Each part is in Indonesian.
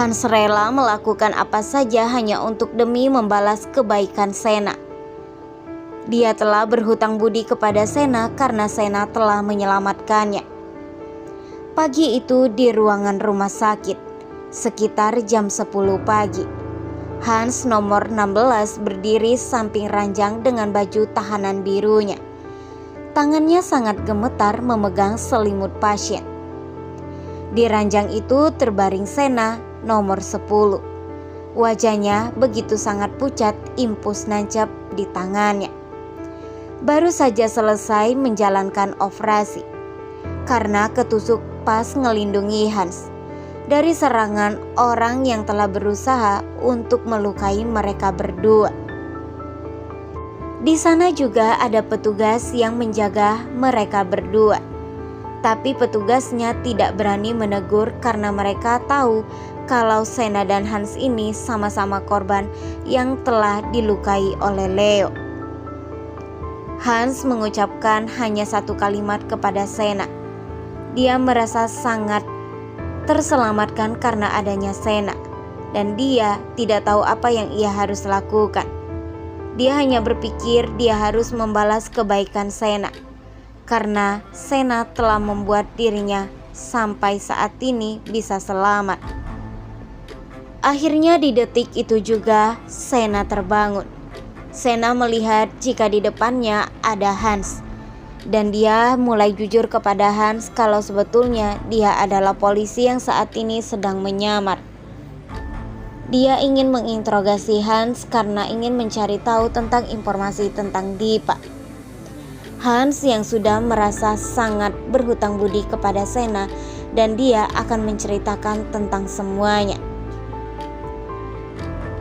Hans rela melakukan apa saja hanya untuk demi membalas kebaikan Sena. Dia telah berhutang budi kepada Sena karena Sena telah menyelamatkannya. Pagi itu di ruangan rumah sakit, sekitar jam 10 pagi. Hans nomor 16 berdiri samping ranjang dengan baju tahanan birunya. Tangannya sangat gemetar memegang selimut pasien. Di ranjang itu terbaring Sena nomor 10. Wajahnya begitu sangat pucat, impus nancap di tangannya. Baru saja selesai menjalankan operasi karena ketusuk pas ngelindungi Hans dari serangan orang yang telah berusaha untuk melukai mereka berdua. Di sana juga ada petugas yang menjaga mereka berdua. Tapi petugasnya tidak berani menegur karena mereka tahu kalau Sena dan Hans ini sama-sama korban yang telah dilukai oleh Leo. Hans mengucapkan hanya satu kalimat kepada Sena. Dia merasa sangat terselamatkan karena adanya Sena, dan dia tidak tahu apa yang ia harus lakukan. Dia hanya berpikir dia harus membalas kebaikan Sena, karena Sena telah membuat dirinya sampai saat ini bisa selamat. Akhirnya di detik itu juga Sena terbangun. Sena melihat jika di depannya ada Hans, dan dia mulai jujur kepada Hans kalau sebetulnya dia adalah polisi yang saat ini sedang menyamar. Dia ingin menginterogasi Hans karena ingin mencari tahu tentang informasi tentang Dipa. Hans yang sudah merasa sangat berhutang budi kepada Sena, dan dia akan menceritakan tentang semuanya.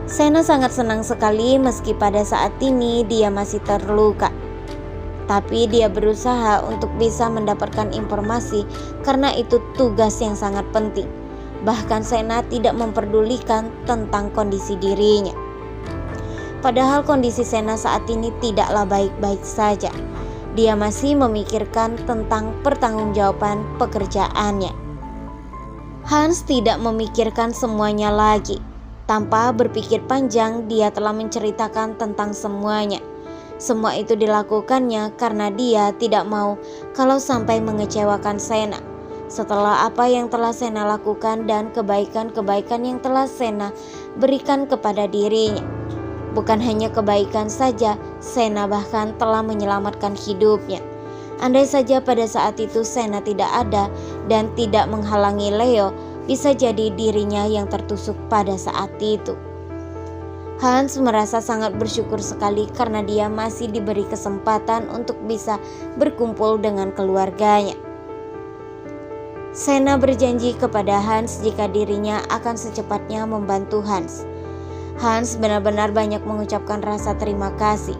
Sena sangat senang sekali meski pada saat ini dia masih terluka. Tapi dia berusaha untuk bisa mendapatkan informasi karena itu tugas yang sangat penting. Bahkan Sena tidak memperdulikan tentang kondisi dirinya. Padahal kondisi Sena saat ini tidaklah baik-baik saja. Dia masih memikirkan tentang pertanggungjawaban pekerjaannya. Hans tidak memikirkan semuanya lagi. Tanpa berpikir panjang, dia telah menceritakan tentang semuanya. Semua itu dilakukannya karena dia tidak mau kalau sampai mengecewakan Sena. Setelah apa yang telah Sena lakukan dan kebaikan-kebaikan yang telah Sena berikan kepada dirinya. Bukan hanya kebaikan saja, Sena bahkan telah menyelamatkan hidupnya. Andai saja pada saat itu Sena tidak ada dan tidak menghalangi Leo, bisa jadi dirinya yang tertusuk pada saat itu. Hans merasa sangat bersyukur sekali karena dia masih diberi kesempatan untuk bisa berkumpul dengan keluarganya. Sena berjanji kepada Hans jika dirinya akan secepatnya membantu Hans. Hans benar-benar banyak mengucapkan rasa terima kasih.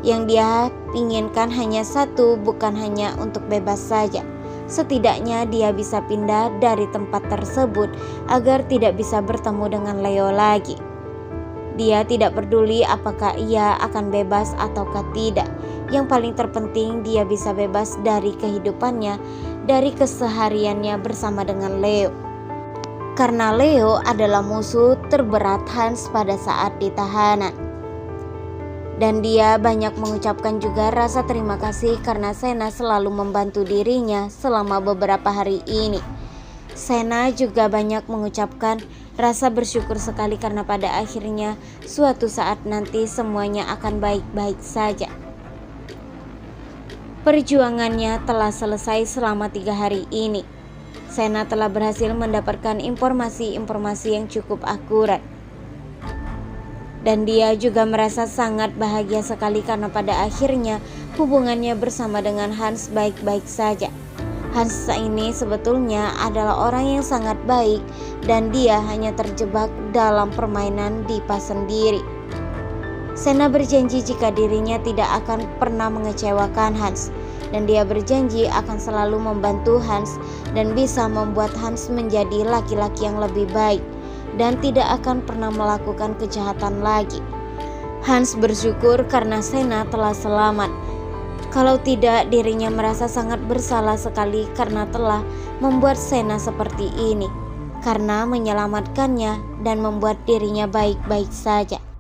Yang dia inginkan hanya satu, bukan hanya untuk bebas saja. Setidaknya dia bisa pindah dari tempat tersebut agar tidak bisa bertemu dengan Leo lagi. Dia tidak peduli apakah ia akan bebas ataukah tidak. Yang paling terpenting dia bisa bebas dari kehidupannya, dari kesehariannya bersama dengan Leo. Karena Leo adalah musuh terberat Hans pada saat ditahanan. Dan dia banyak mengucapkan juga rasa terima kasih karena Sena selalu membantu dirinya selama beberapa hari ini. Sena juga banyak mengucapkan rasa bersyukur sekali karena pada akhirnya suatu saat nanti semuanya akan baik-baik saja. Perjuangannya telah selesai selama 3 hari ini. Sena telah berhasil mendapatkan informasi-informasi yang cukup akurat. Dan dia juga merasa sangat bahagia sekali karena pada akhirnya hubungannya bersama dengan Hans baik-baik saja. Hans ini sebetulnya adalah orang yang sangat baik dan dia hanya terjebak dalam permainan Dipa sendiri. Sena berjanji jika dirinya tidak akan pernah mengecewakan Hans, dan dia berjanji akan selalu membantu Hans dan bisa membuat Hans menjadi laki-laki yang lebih baik dan tidak akan pernah melakukan kejahatan lagi. Hans bersyukur karena Sena telah selamat. Kalau tidak, dirinya merasa sangat bersalah sekali karena telah membuat Sena seperti ini. karena menyelamatkannya dan membuat dirinya baik-baik saja.